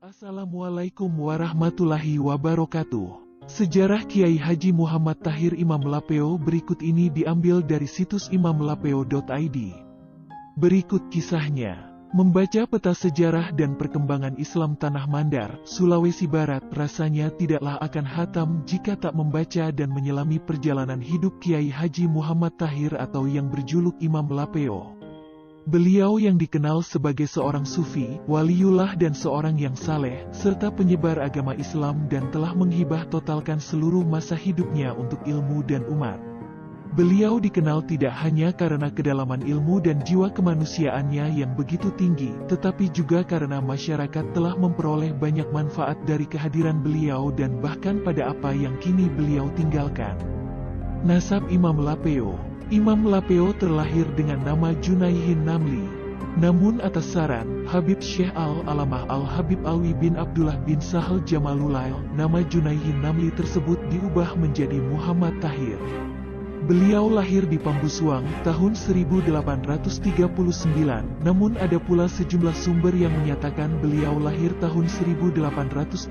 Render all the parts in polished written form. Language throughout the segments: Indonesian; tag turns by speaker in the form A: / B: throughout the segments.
A: Assalamualaikum warahmatullahi wabarakatuh. Sejarah Kiai Haji Muhammad Tahir Imam Lapeo berikut ini diambil dari situs imamlapeo.id. Berikut kisahnya. Membaca peta sejarah dan perkembangan Islam Tanah Mandar, Sulawesi Barat rasanya tidaklah akan hatam jika tak membaca dan menyelami perjalanan hidup Kiai Haji Muhammad Tahir atau yang berjuluk Imam Lapeo. Beliau yang dikenal sebagai seorang sufi, waliullah dan seorang yang saleh, serta penyebar agama Islam dan telah menghibah totalkan seluruh masa hidupnya untuk ilmu dan umat. Beliau dikenal tidak hanya karena kedalaman ilmu dan jiwa kemanusiaannya yang begitu tinggi, tetapi juga karena masyarakat telah memperoleh banyak manfaat dari kehadiran beliau dan bahkan pada apa yang kini beliau tinggalkan. Nasab Imam Lapeo. Imam Lapeo terlahir dengan nama Junaihin Namli. Namun atas saran Habib Syekh Al-Alamah Al-Habib Alwi bin Abdullah bin Sahal Jamalulail, nama Junaihin Namli tersebut diubah menjadi Muhammad Tahir. Beliau lahir di Pambusuang tahun 1839, namun ada pula sejumlah sumber yang menyatakan beliau lahir tahun 1838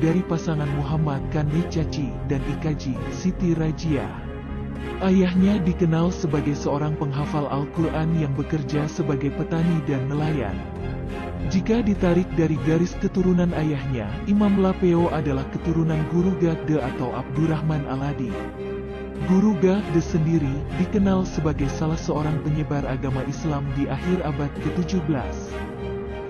A: dari pasangan Muhammad Kani Caci dan Ikaji Siti Rajia. Ayahnya dikenal sebagai seorang penghafal Al-Quran yang bekerja sebagai petani dan nelayan. Jika ditarik dari garis keturunan ayahnya, Imam Lapeo adalah keturunan Guru Gagde atau Abdurrahman Aladi. Guru Gagde sendiri dikenal sebagai salah seorang penyebar agama Islam di akhir abad ke-17.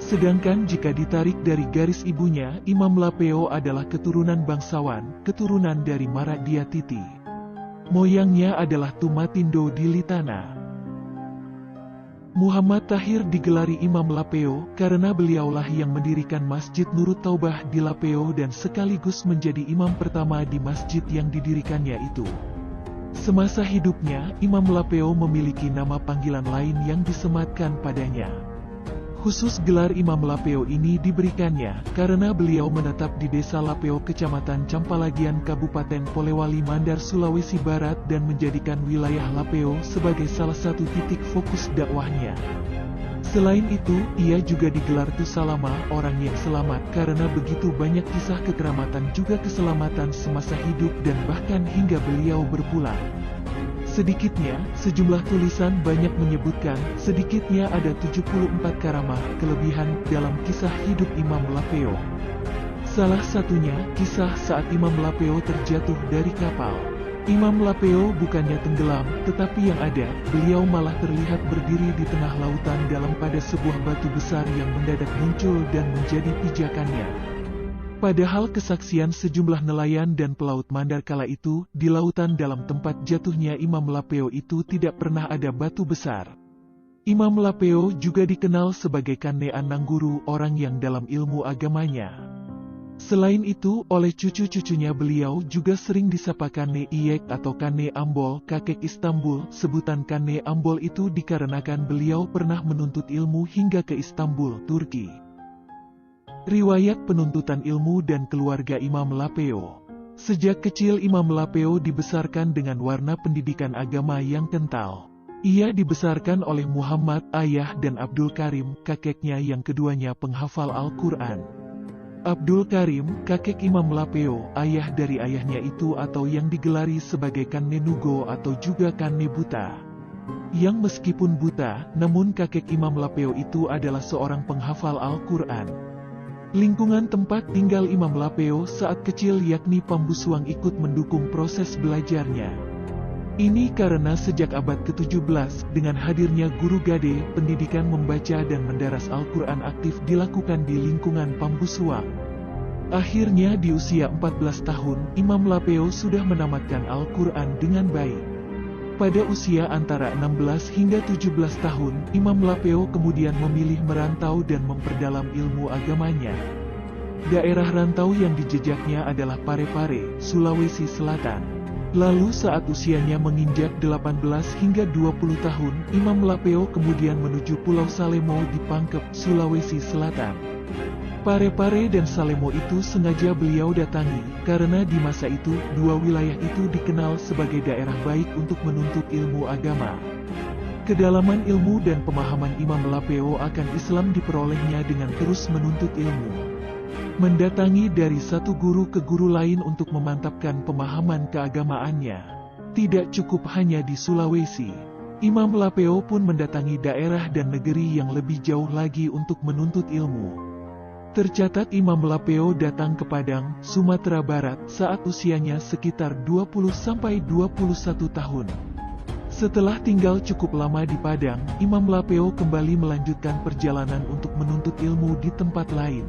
A: Sedangkan jika ditarik dari garis ibunya, Imam Lapeo adalah keturunan bangsawan, keturunan dari Maradiatiti. Moyangnya adalah Tumatindo di Litana. Muhammad Tahir digelari Imam Lapeo karena beliaulah yang mendirikan Masjid Nurut Taubah di Lapeo dan sekaligus menjadi imam pertama di masjid yang didirikannya itu. Semasa hidupnya, Imam Lapeo memiliki nama panggilan lain yang disematkan padanya. Khusus gelar Imam Lapeo ini diberikannya karena beliau menetap di Desa Lapeo Kecamatan Campalagian Kabupaten Polewali Mandar Sulawesi Barat dan menjadikan wilayah Lapeo sebagai salah satu titik fokus dakwahnya. Selain itu, ia juga digelar Tusalama, orang yang selamat, karena begitu banyak kisah kekeramatan juga keselamatan semasa hidup dan bahkan hingga beliau berpulang. Sedikitnya, sejumlah tulisan banyak menyebutkan, sedikitnya ada 74 karamah, kelebihan dalam kisah hidup Imam Lapeo. Salah satunya, kisah saat Imam Lapeo terjatuh dari kapal. Imam Lapeo bukannya tenggelam, tetapi yang ada, beliau malah terlihat berdiri di tengah lautan dalam pada sebuah batu besar yang mendadak muncul dan menjadi pijakannya. Padahal kesaksian sejumlah nelayan dan pelaut Mandar kala itu, di lautan dalam tempat jatuhnya Imam Lapeo itu tidak pernah ada batu besar. Imam Lapeo juga dikenal sebagai Kane Anangguru, orang yang dalam ilmu agamanya. Selain itu, oleh cucu-cucunya beliau juga sering disapa Kane Iyek atau Kane Ambol, kakek Istanbul. Sebutan Kane Ambol itu dikarenakan beliau pernah menuntut ilmu hingga ke Istanbul, Turki. Riwayat penuntutan ilmu dan keluarga Imam Lapeo. Sejak kecil Imam Lapeo dibesarkan dengan warna pendidikan agama yang kental. Ia dibesarkan oleh Muhammad, ayah, dan Abdul Karim, kakeknya yang keduanya penghafal Al-Quran. Abdul Karim, kakek Imam Lapeo, ayah dari ayahnya itu atau yang digelari sebagai Kane Nugo atau juga Kane Buta. Yang meskipun buta, namun kakek Imam Lapeo itu adalah seorang penghafal Al-Quran. Lingkungan tempat tinggal Imam Lapeo saat kecil yakni Pambusuang ikut mendukung proses belajarnya. Ini karena sejak abad ke-17, dengan hadirnya guru gade, pendidikan membaca dan mendaras Al-Quran aktif dilakukan di lingkungan Pambusuang. Akhirnya di usia 14 tahun, Imam Lapeo sudah menamatkan Al-Quran dengan baik. Pada usia antara 16 hingga 17 tahun, Imam Lapeo kemudian memilih merantau dan memperdalam ilmu agamanya. Daerah rantau yang dijejaknya adalah Parepare, Sulawesi Selatan. Lalu saat usianya menginjak 18 hingga 20 tahun, Imam Lapeo kemudian menuju Pulau Salemo di Pangkep, Sulawesi Selatan. Parepare dan Salemo itu sengaja beliau datangi, karena di masa itu, dua wilayah itu dikenal sebagai daerah baik untuk menuntut ilmu agama. Kedalaman ilmu dan pemahaman Imam Lapeo akan Islam diperolehnya dengan terus menuntut ilmu. Mendatangi dari satu guru ke guru lain untuk memantapkan pemahaman keagamaannya. Tidak cukup hanya di Sulawesi, Imam Lapeo pun mendatangi daerah dan negeri yang lebih jauh lagi untuk menuntut ilmu. Tercatat Imam Lapeo datang ke Padang, Sumatera Barat saat usianya sekitar 20-21 tahun. Setelah tinggal cukup lama di Padang, Imam Lapeo kembali melanjutkan perjalanan untuk menuntut ilmu di tempat lain.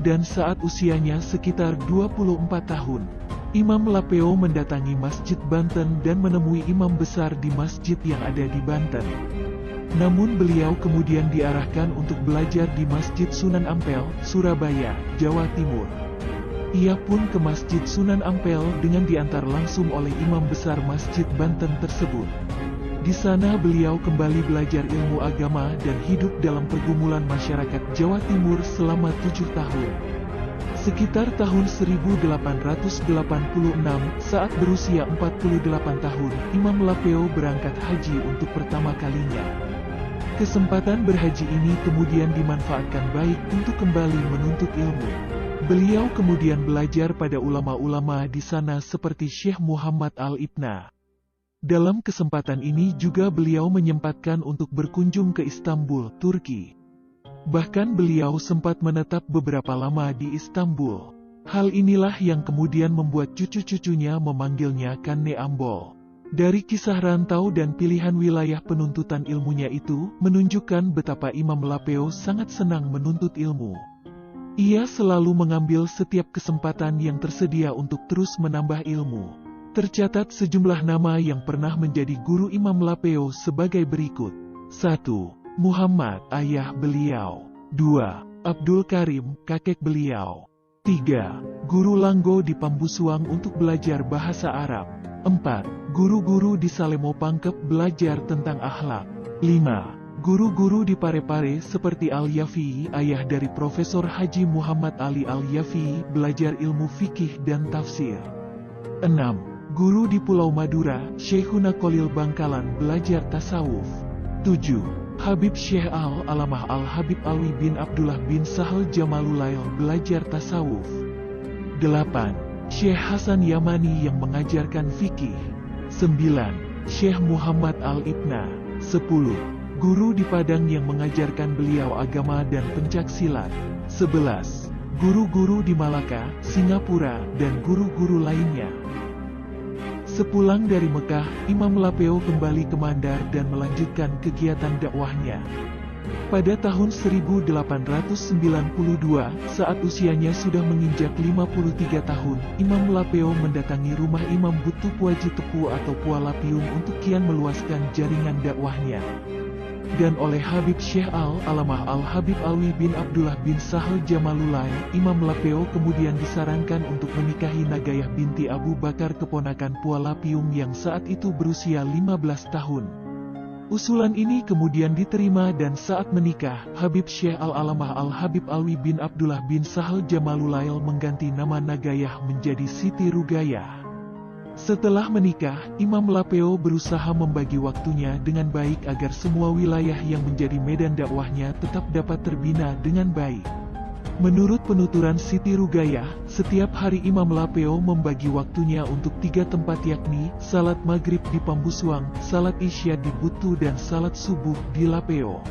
A: Dan saat usianya sekitar 24 tahun, Imam Lapeo mendatangi Masjid Banten dan menemui imam besar di masjid yang ada di Banten. Namun beliau kemudian diarahkan untuk belajar di Masjid Sunan Ampel, Surabaya, Jawa Timur. Ia pun ke Masjid Sunan Ampel dengan diantar langsung oleh imam besar Masjid Banten tersebut. Di sana beliau kembali belajar ilmu agama dan hidup dalam pergumulan masyarakat Jawa Timur selama 7 tahun. Sekitar tahun 1886, saat berusia 48 tahun, Imam Lapeo berangkat haji untuk pertama kalinya. Kesempatan berhaji ini kemudian dimanfaatkan baik untuk kembali menuntut ilmu. Beliau kemudian belajar pada ulama-ulama di sana seperti Syekh Muhammad Al-Ibna. Dalam kesempatan ini juga beliau menyempatkan untuk berkunjung ke Istanbul, Turki. Bahkan beliau sempat menetap beberapa lama di Istanbul. Hal inilah yang kemudian membuat cucu-cucunya memanggilnya Kane Ambol. Dari kisah rantau dan pilihan wilayah penuntutan ilmunya itu, menunjukkan betapa Imam Lapeo sangat senang menuntut ilmu. Ia selalu mengambil setiap kesempatan yang tersedia untuk terus menambah ilmu. Tercatat sejumlah nama yang pernah menjadi guru Imam Lapeo sebagai berikut. 1. Muhammad, ayah beliau. 2. Abdul Karim, kakek beliau. 3. Guru Langgo di Pambusuang untuk belajar bahasa Arab. 4. Guru-guru di Salemo Pangkep belajar tentang akhlak. 5. Guru-guru di Parepare seperti Al-Yafi'i, ayah dari Profesor Haji Muhammad Ali Al-Yafi'i, belajar ilmu fikih dan tafsir. 6. Guru di Pulau Madura, Syekhuna Kolil Bangkalan, belajar tasawuf. 7. Habib Syekh Al-Alamah Al-Habib Alwi bin Abdullah bin Sahal Jamalulail, belajar tasawuf. 8. Syekh Hasan Yamani yang mengajarkan fikih. 9. Syekh Muhammad Al-Ibna. 10. Guru di Padang yang mengajarkan beliau agama dan pencaksilat. 11. Guru-guru di Malaka, Singapura, dan guru-guru lainnya. Sepulang dari Mekah, Imam Lapeo kembali ke Mandar dan melanjutkan kegiatan dakwahnya. Pada tahun 1892, saat usianya sudah menginjak 53 tahun, Imam Lapeo mendatangi rumah Imam Butu Puaji Tepu atau Pualapium untuk kian meluaskan jaringan dakwahnya. Dan oleh Habib Syekh Al-Alamah Al-Habib Alwi bin Abdullah bin Sahal Jamalulail, Imam Lapeo kemudian disarankan untuk menikahi Nagayah binti Abu Bakar, keponakan Pualapium yang saat itu berusia 15 tahun. Usulan ini kemudian diterima dan saat menikah, Habib Syekh Al-Alamah Al-Habib Alwi bin Abdullah bin Sahal Jamalulail mengganti nama Nagayah menjadi Siti Rugayah. Setelah menikah, Imam Lapeo berusaha membagi waktunya dengan baik agar semua wilayah yang menjadi medan dakwahnya tetap dapat terbina dengan baik. Menurut penuturan Siti Rugayah, setiap hari Imam Lapeo membagi waktunya untuk 3 tempat, yakni salat maghrib di Pambusuang, salat isya di Butu, dan salat subuh di Lapeo.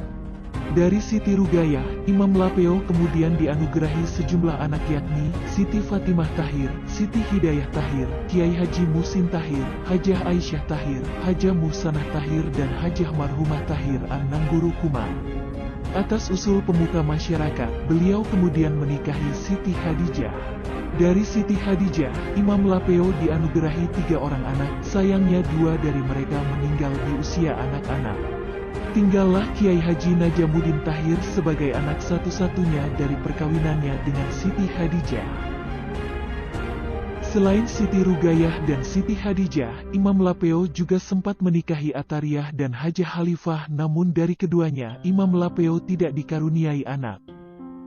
A: Dari Siti Rugayah, Imam Lapeo kemudian dianugerahi sejumlah anak, yakni Siti Fatimah Tahir, Siti Hidayah Tahir, Kiai Haji Muhsin Tahir, Hajah Aisyah Tahir, Hajah Muhsanah Tahir, dan Hajah Marhumah Tahir An-Nangguru Kumar. Atas usul pemuka masyarakat, beliau kemudian menikahi Siti Hadijah. Dari Siti Hadijah, Imam Lapeo dianugerahi 3 orang anak, sayangnya 2 dari mereka meninggal di usia anak-anak. Tinggallah Kiai Haji Najamuddin Tahir sebagai anak satu-satunya dari perkawinannya dengan Siti Hadijah. Selain Siti Rugayah dan Siti Hadijah, Imam Lapeo juga sempat menikahi Atariah dan Hajah Halifah, namun dari keduanya, Imam Lapeo tidak dikaruniai anak.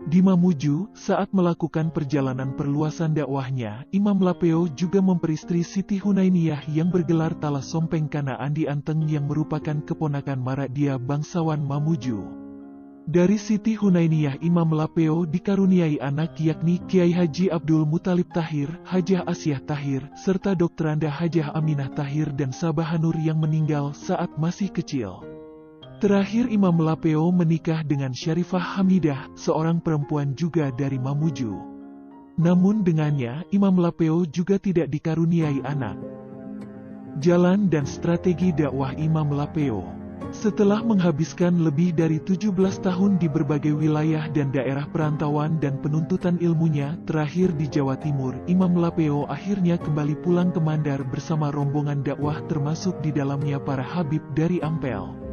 A: Di Mamuju, saat melakukan perjalanan perluasan dakwahnya, Imam Lapeo juga memperistri Siti Hunainiyah yang bergelar Tala Sompeng Kana Andi Anteng yang merupakan keponakan Maradia bangsawan Mamuju. Dari Siti Hunainiyah Imam Lapeo dikaruniai anak yakni Kiai Haji Abdul Muthalib Tahir, Hajah Asyah Tahir, serta Dokteranda Hajah Aminah Tahir dan Sabahanur yang meninggal saat masih kecil. Terakhir Imam Lapeo menikah dengan Syarifah Hamidah, seorang perempuan juga dari Mamuju. Namun dengannya, Imam Lapeo juga tidak dikaruniai anak. Jalan dan strategi dakwah Imam Lapeo. Setelah menghabiskan lebih dari 17 tahun di berbagai wilayah dan daerah perantauan dan penuntutan ilmunya, terakhir di Jawa Timur, Imam Lapeo akhirnya kembali pulang ke Mandar bersama rombongan dakwah termasuk di dalamnya para habib dari Ampel.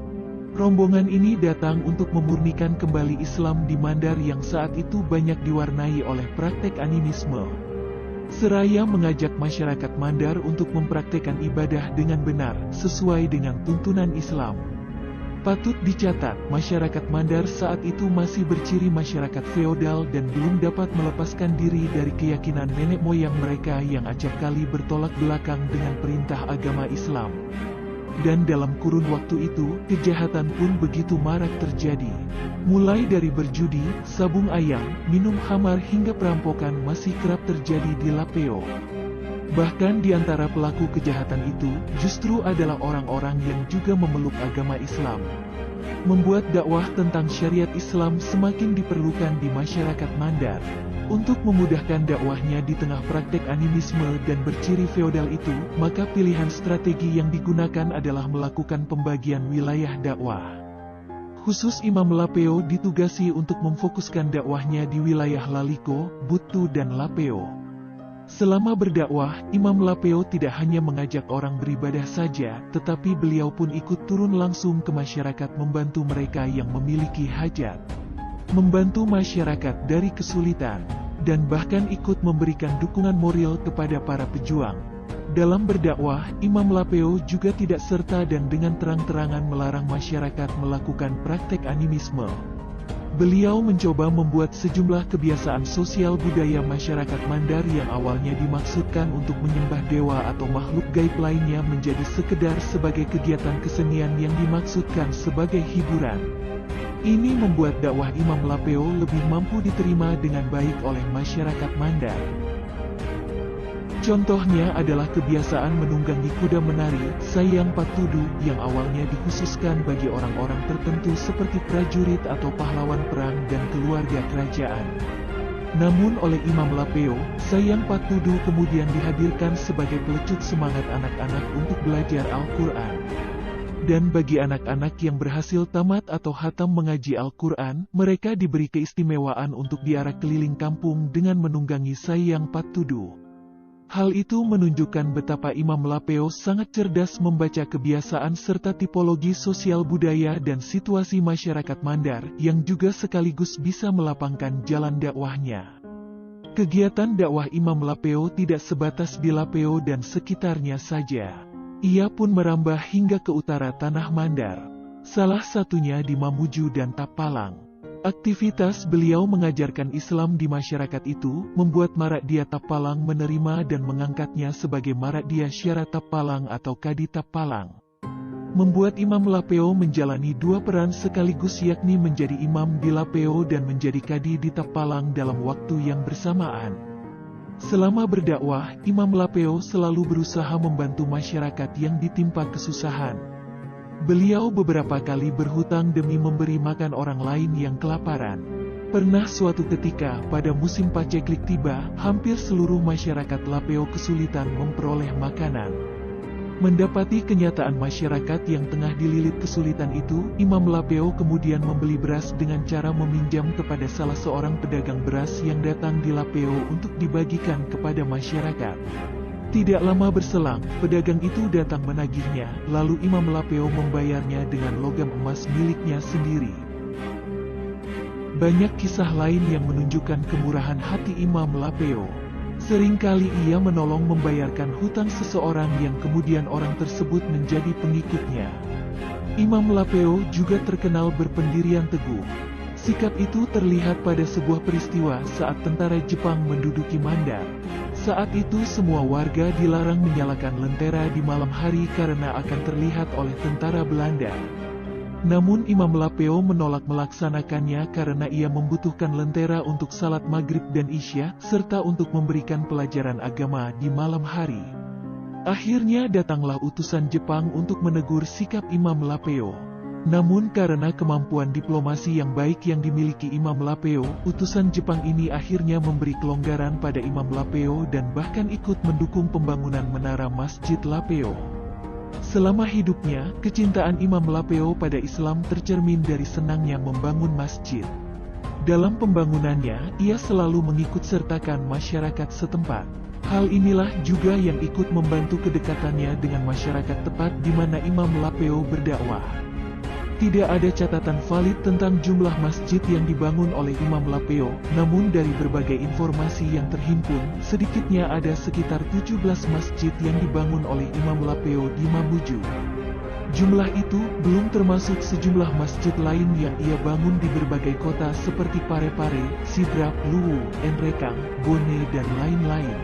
A: Rombongan ini datang untuk memurnikan kembali Islam di Mandar yang saat itu banyak diwarnai oleh praktek animisme. Seraya mengajak masyarakat Mandar untuk mempraktekkan ibadah dengan benar, sesuai dengan tuntunan Islam. Patut dicatat, masyarakat Mandar saat itu masih berciri masyarakat feodal dan belum dapat melepaskan diri dari keyakinan nenek moyang mereka yang acap kali bertolak belakang dengan perintah agama Islam. Dan dalam kurun waktu itu, kejahatan pun begitu marak terjadi. Mulai dari berjudi, sabung ayam, minum khamar hingga perampokan masih kerap terjadi di Lapeo. Bahkan di antara pelaku kejahatan itu, justru adalah orang-orang yang juga memeluk agama Islam. Membuat dakwah tentang syariat Islam semakin diperlukan di masyarakat Mandar. Untuk memudahkan dakwahnya di tengah praktek animisme dan berciri feodal itu, maka pilihan strategi yang digunakan adalah melakukan pembagian wilayah dakwah. Khusus Imam Lapeo ditugasi untuk memfokuskan dakwahnya di wilayah Laliko, Butu dan Lapeo. Selama berdakwah, Imam Lapeo tidak hanya mengajak orang beribadah saja, tetapi beliau pun ikut turun langsung ke masyarakat membantu mereka yang memiliki hajat. Membantu masyarakat dari kesulitan, dan bahkan ikut memberikan dukungan moral kepada para pejuang. Dalam berdakwah, Imam Lapeo juga tidak serta dan dengan terang-terangan melarang masyarakat melakukan praktek animisme. Beliau mencoba membuat sejumlah kebiasaan sosial budaya masyarakat Mandar yang awalnya dimaksudkan untuk menyembah dewa atau makhluk gaib lainnya menjadi sekedar sebagai kegiatan kesenian yang dimaksudkan sebagai hiburan. Ini membuat dakwah Imam Lapeo lebih mampu diterima dengan baik oleh masyarakat Mandar. Contohnya adalah kebiasaan menunggangi kuda menari, Sayang Patudu, yang awalnya dikhususkan bagi orang-orang tertentu seperti prajurit atau pahlawan perang dan keluarga kerajaan. Namun oleh Imam Lapeo, Sayang Patudu kemudian dihadirkan sebagai pelecut semangat anak-anak untuk belajar Al-Quran. Dan bagi anak-anak yang berhasil tamat atau khatam mengaji Al-Quran, mereka diberi keistimewaan untuk diarak keliling kampung dengan menunggangi Sayang Patudu. Hal itu menunjukkan betapa Imam Lapeo sangat cerdas membaca kebiasaan serta tipologi sosial budaya dan situasi masyarakat Mandar, yang juga sekaligus bisa melapangkan jalan dakwahnya. Kegiatan dakwah Imam Lapeo tidak sebatas di Lapeo dan sekitarnya saja. Ia pun merambah hingga ke utara tanah Mandar, salah satunya di Mamuju dan Tapalang. Aktivitas beliau mengajarkan Islam di masyarakat itu, membuat Maradia Tapalang menerima dan mengangkatnya sebagai Maradia Syara Tapalang atau Kadi Tapalang. Membuat Imam Lapeo menjalani dua peran sekaligus, yakni menjadi imam di Lapeo dan menjadi kadi di Tapalang dalam waktu yang bersamaan. Selama berdakwah, Imam Lapeo selalu berusaha membantu masyarakat yang ditimpa kesusahan. Beliau beberapa kali berhutang demi memberi makan orang lain yang kelaparan. Pernah suatu ketika, pada musim paceklik tiba, hampir seluruh masyarakat Lapeo kesulitan memperoleh makanan. Mendapati kenyataan masyarakat yang tengah dililit kesulitan itu, Imam Lapeo kemudian membeli beras dengan cara meminjam kepada salah seorang pedagang beras yang datang di Lapeo untuk dibagikan kepada masyarakat. Tidak lama berselang, pedagang itu datang menagihnya, lalu Imam Lapeo membayarnya dengan logam emas miliknya sendiri. Banyak kisah lain yang menunjukkan kemurahan hati Imam Lapeo. Seringkali ia menolong membayarkan hutang seseorang yang kemudian orang tersebut menjadi pengikutnya. Imam Lapeo juga terkenal berpendirian teguh. Sikap itu terlihat pada sebuah peristiwa saat tentara Jepang menduduki Mandar. Saat itu semua warga dilarang menyalakan lentera di malam hari karena akan terlihat oleh tentara Belanda. Namun Imam Lapeo menolak melaksanakannya karena ia membutuhkan lentera untuk salat maghrib dan isya, serta untuk memberikan pelajaran agama di malam hari. Akhirnya datanglah utusan Jepang untuk menegur sikap Imam Lapeo. Namun karena kemampuan diplomasi yang baik yang dimiliki Imam Lapeo, utusan Jepang ini akhirnya memberi kelonggaran pada Imam Lapeo dan bahkan ikut mendukung pembangunan menara Masjid Lapeo. Selama hidupnya, kecintaan Imam Lapeo pada Islam tercermin dari senangnya membangun masjid. Dalam pembangunannya, ia selalu mengikut sertakan masyarakat setempat. Hal inilah juga yang ikut membantu kedekatannya dengan masyarakat tepat di mana Imam Lapeo berdakwah. Tidak ada catatan valid tentang jumlah masjid yang dibangun oleh Imam Lapeo, namun dari berbagai informasi yang terhimpun, sedikitnya ada sekitar 17 masjid yang dibangun oleh Imam Lapeo di Mamuju. Jumlah itu belum termasuk sejumlah masjid lain yang ia bangun di berbagai kota seperti Parepare, Sidrap, Luwu, Enrekang, Bone dan lain-lain.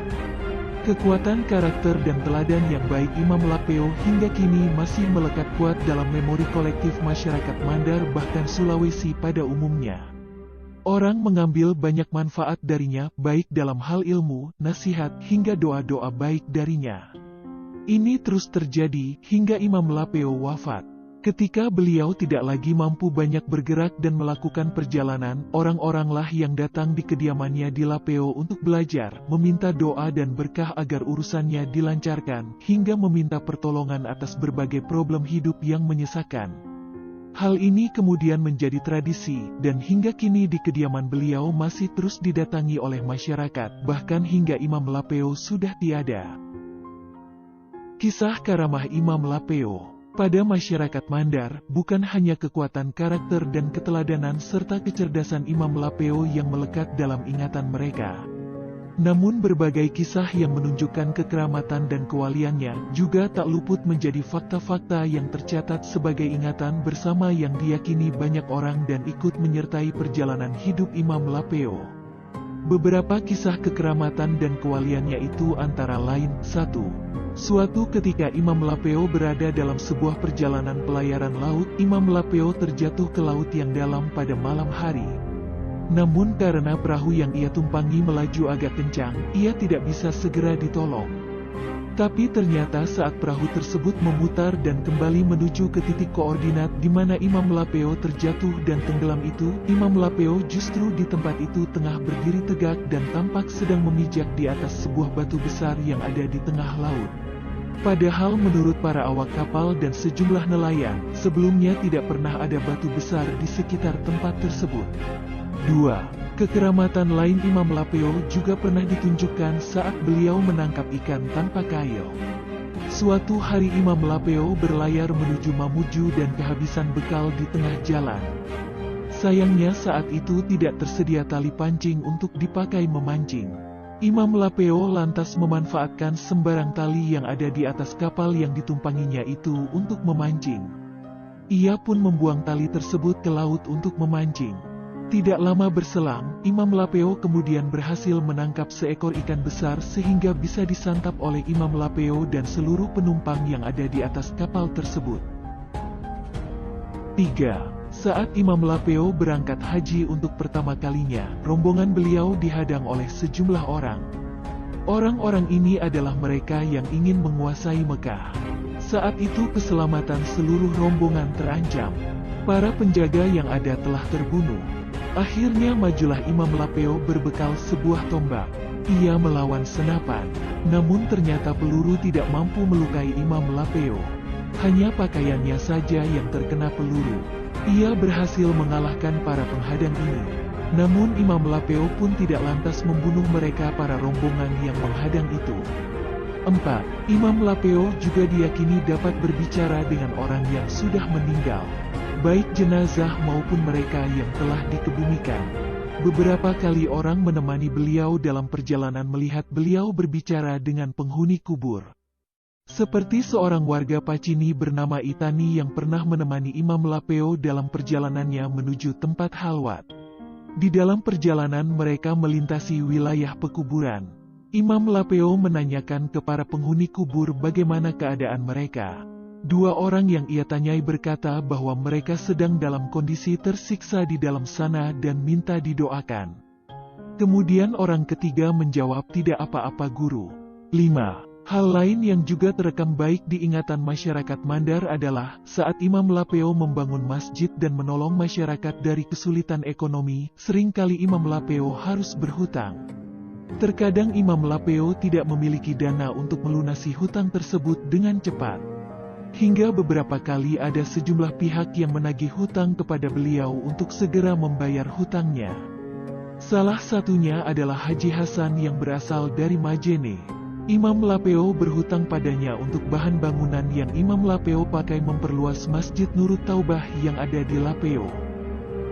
A: Kekuatan karakter dan teladan yang baik Imam Lapeo hingga kini masih melekat kuat dalam memori kolektif masyarakat Mandar bahkan Sulawesi pada umumnya. Orang mengambil banyak manfaat darinya, baik dalam hal ilmu, nasihat, hingga doa-doa baik darinya. Ini terus terjadi hingga Imam Lapeo wafat. Ketika beliau tidak lagi mampu banyak bergerak dan melakukan perjalanan, orang-oranglah yang datang di kediamannya di Lapeo untuk belajar, meminta doa dan berkah agar urusannya dilancarkan, hingga meminta pertolongan atas berbagai problem hidup yang menyesakan. Hal ini kemudian menjadi tradisi, dan hingga kini di kediaman beliau masih terus didatangi oleh masyarakat, bahkan hingga Imam Lapeo sudah tiada. Kisah karamah Imam Lapeo. Pada masyarakat Mandar, bukan hanya kekuatan karakter dan keteladanan serta kecerdasan Imam Lapeo yang melekat dalam ingatan mereka. Namun berbagai kisah yang menunjukkan kekeramatan dan kewaliannya juga tak luput menjadi fakta-fakta yang tercatat sebagai ingatan bersama yang diyakini banyak orang dan ikut menyertai perjalanan hidup Imam Lapeo. Beberapa kisah kekeramatan dan kewaliannya itu antara lain: 1. Suatu ketika Imam Lapeo berada dalam sebuah perjalanan pelayaran laut, Imam Lapeo terjatuh ke laut yang dalam pada malam hari. Namun karena perahu yang ia tumpangi melaju agak kencang, ia tidak bisa segera ditolong. Tapi ternyata saat perahu tersebut memutar dan kembali menuju ke titik koordinat di mana Imam Lapeo terjatuh dan tenggelam itu, Imam Lapeo justru di tempat itu tengah berdiri tegak dan tampak sedang memijak di atas sebuah batu besar yang ada di tengah laut. Padahal menurut para awak kapal dan sejumlah nelayan, sebelumnya tidak pernah ada batu besar di sekitar tempat tersebut. 2. Kekeramatan lain Imam Lapeo juga pernah ditunjukkan saat beliau menangkap ikan tanpa kail. Suatu hari Imam Lapeo berlayar menuju Mamuju dan kehabisan bekal di tengah jalan. Sayangnya saat itu tidak tersedia tali pancing untuk dipakai memancing. Imam Lapeo lantas memanfaatkan sembarang tali yang ada di atas kapal yang ditumpanginya itu untuk memancing. Ia pun membuang tali tersebut ke laut untuk memancing. Tidak lama berselang, Imam Lapeo kemudian berhasil menangkap seekor ikan besar sehingga bisa disantap oleh Imam Lapeo dan seluruh penumpang yang ada di atas kapal tersebut. 3. Saat Imam Lapeo berangkat haji untuk pertama kalinya, rombongan beliau dihadang oleh sejumlah orang. Orang-orang ini adalah mereka yang ingin menguasai Mekah. Saat itu keselamatan seluruh rombongan terancam. Para penjaga yang ada telah terbunuh. Akhirnya majulah Imam Lapeo berbekal sebuah tombak. Ia melawan senapan. Namun ternyata peluru tidak mampu melukai Imam Lapeo. Hanya pakaiannya saja yang terkena peluru. Ia berhasil mengalahkan para penghadang ini. Namun Imam Lapeo pun tidak lantas membunuh mereka para rombongan yang menghadang itu. 4. Imam Lapeo juga diyakini dapat berbicara dengan orang yang sudah meninggal, baik jenazah maupun mereka yang telah dikebumikan. Beberapa kali orang menemani beliau dalam perjalanan melihat beliau berbicara dengan penghuni kubur. Seperti seorang warga Pacini bernama Itani yang pernah menemani Imam Lapeo dalam perjalanannya menuju tempat halwat. Di dalam perjalanan mereka melintasi wilayah pekuburan. Imam Lapeo menanyakan ke para penghuni kubur bagaimana keadaan mereka. Dua orang yang ia tanyai berkata bahwa mereka sedang dalam kondisi tersiksa di dalam sana dan minta didoakan. Kemudian orang ketiga menjawab, tidak apa-apa guru. 5. Hal lain yang juga terekam baik di ingatan masyarakat Mandar adalah saat Imam Lapeo membangun masjid dan menolong masyarakat dari kesulitan ekonomi, seringkali Imam Lapeo harus berhutang. Terkadang Imam Lapeo tidak memiliki dana untuk melunasi hutang tersebut dengan cepat. Hingga beberapa kali ada sejumlah pihak yang menagih hutang kepada beliau untuk segera membayar hutangnya. Salah satunya adalah Haji Hasan yang berasal dari Majene. Imam Lapeo berhutang padanya untuk bahan bangunan yang Imam Lapeo pakai memperluas Masjid Nurut Taubah yang ada di Lapeo.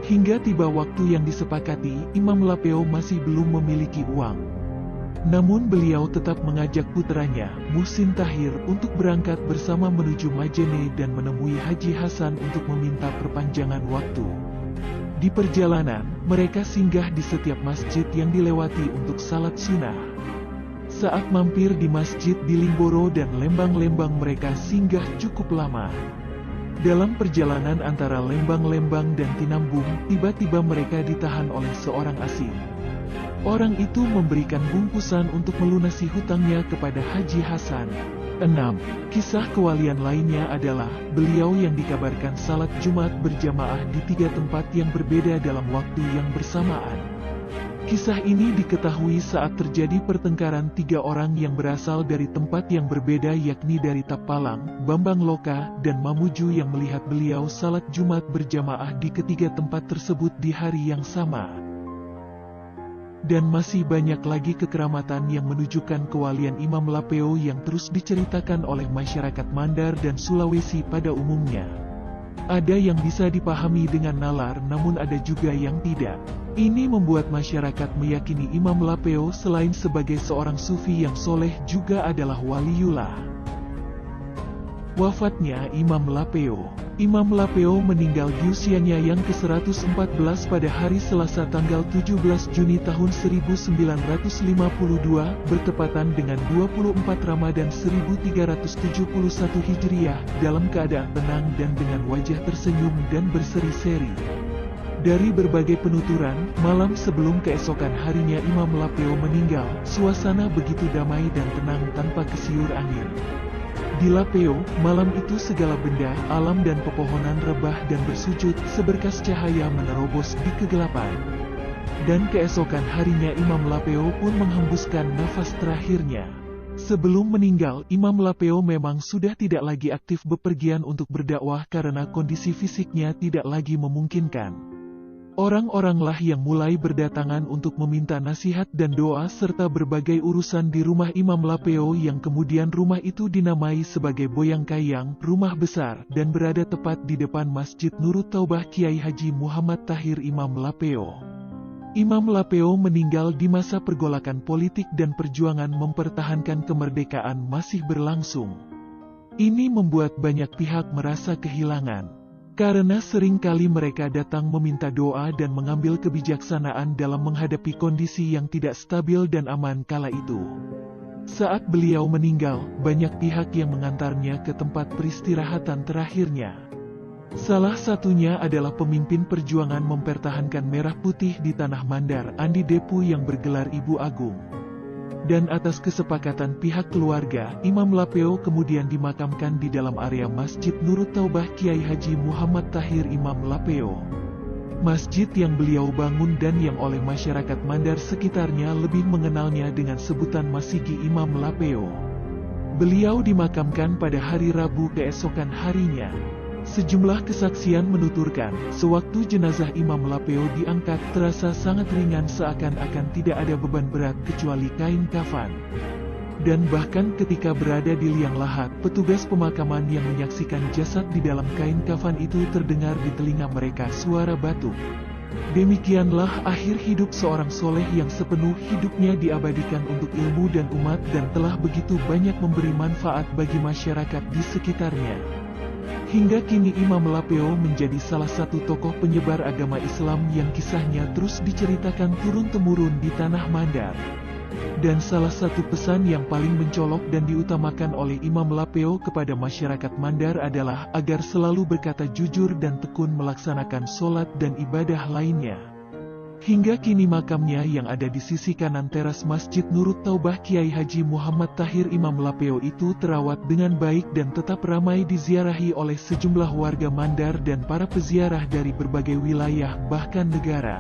A: Hingga tiba waktu yang disepakati, Imam Lapeo masih belum memiliki uang. Namun beliau tetap mengajak putranya, Muhsin Tahir, untuk berangkat bersama menuju Majene dan menemui Haji Hasan untuk meminta perpanjangan waktu. Di perjalanan, mereka singgah di setiap masjid yang dilewati untuk salat sunnah. Saat mampir di masjid di Lingboro dan Lembang-Lembang mereka singgah cukup lama. Dalam perjalanan antara Lembang-Lembang dan Tinambung, tiba-tiba mereka ditahan oleh seorang asing. Orang itu memberikan bungkusan untuk melunasi hutangnya kepada Haji Hasan. 6. Kisah kewalian lainnya adalah, beliau yang dikabarkan salat Jumat berjamaah di 3 tempat yang berbeda dalam waktu yang bersamaan. Kisah ini diketahui saat terjadi pertengkaran 3 orang yang berasal dari tempat yang berbeda yakni dari Tapalang, Bambang Loka, dan Mamuju yang melihat beliau salat Jumat berjamaah di ketiga tempat tersebut di hari yang sama. Dan masih banyak lagi kekeramatan yang menunjukkan kewalian Imam Lapeo yang terus diceritakan oleh masyarakat Mandar dan Sulawesi pada umumnya. Ada yang bisa dipahami dengan nalar namun ada juga yang tidak. Ini membuat masyarakat meyakini Imam Lapeo selain sebagai seorang sufi yang soleh juga adalah waliullah. Wafatnya Imam Lapeo. Imam Lapeo meninggal di usianya yang ke-114 pada hari Selasa tanggal 17 Juni tahun 1952, bertepatan dengan 24 Ramadan 1371 Hijriah, dalam keadaan tenang dan dengan wajah tersenyum dan berseri-seri. Dari berbagai penuturan, malam sebelum keesokan harinya Imam Lapeo meninggal, suasana begitu damai dan tenang tanpa kesiur angin. Di Lapeo, malam itu segala benda, alam dan pepohonan rebah dan bersujud, seberkas cahaya menerobos di kegelapan. Dan keesokan harinya Imam Lapeo pun menghembuskan nafas terakhirnya. Sebelum meninggal, Imam Lapeo memang sudah tidak lagi aktif bepergian untuk berdakwah karena kondisi fisiknya tidak lagi memungkinkan. Orang-oranglah yang mulai berdatangan untuk meminta nasihat dan doa serta berbagai urusan di rumah Imam Lapeo yang kemudian rumah itu dinamai sebagai Boyang Kayang, rumah besar, dan berada tepat di depan Masjid Nurut Taubah Kiai Haji Muhammad Tahir Imam Lapeo. Imam Lapeo meninggal di masa pergolakan politik dan perjuangan mempertahankan kemerdekaan masih berlangsung. Ini membuat banyak pihak merasa kehilangan. Karena seringkali mereka datang meminta doa dan mengambil kebijaksanaan dalam menghadapi kondisi yang tidak stabil dan aman kala itu. Saat beliau meninggal, banyak pihak yang mengantarnya ke tempat peristirahatan terakhirnya. Salah satunya adalah pemimpin perjuangan mempertahankan merah putih di tanah Mandar, Andi Depu yang bergelar Ibu Agung. Dan atas kesepakatan pihak keluarga, Imam Lapeo kemudian dimakamkan di dalam area Masjid Nurut Taubah Kiai Haji Muhammad Tahir Imam Lapeo. Masjid yang beliau bangun dan yang oleh masyarakat Mandar sekitarnya lebih mengenalnya dengan sebutan Masigi Imam Lapeo. Beliau dimakamkan pada hari Rabu keesokan harinya. Sejumlah kesaksian menuturkan, sewaktu jenazah Imam Lapeo diangkat terasa sangat ringan seakan-akan tidak ada beban berat kecuali kain kafan. Dan bahkan ketika berada di liang lahat, petugas pemakaman yang menyaksikan jasad di dalam kain kafan itu terdengar di telinga mereka suara batuk. Demikianlah akhir hidup seorang soleh yang sepenuh hidupnya diabadikan untuk ilmu dan umat dan telah begitu banyak memberi manfaat bagi masyarakat di sekitarnya. Hingga kini Imam Lapeo menjadi salah satu tokoh penyebar agama Islam yang kisahnya terus diceritakan turun-temurun di tanah Mandar. Dan salah satu pesan yang paling mencolok dan diutamakan oleh Imam Lapeo kepada masyarakat Mandar adalah agar selalu berkata jujur dan tekun melaksanakan sholat dan ibadah lainnya. Hingga kini makamnya yang ada di sisi kanan teras Masjid Nurut Taubah Kiai Haji Muhammad Tahir Imam Lapeo itu terawat dengan baik dan tetap ramai diziarahi oleh sejumlah warga Mandar dan para peziarah dari berbagai wilayah bahkan negara.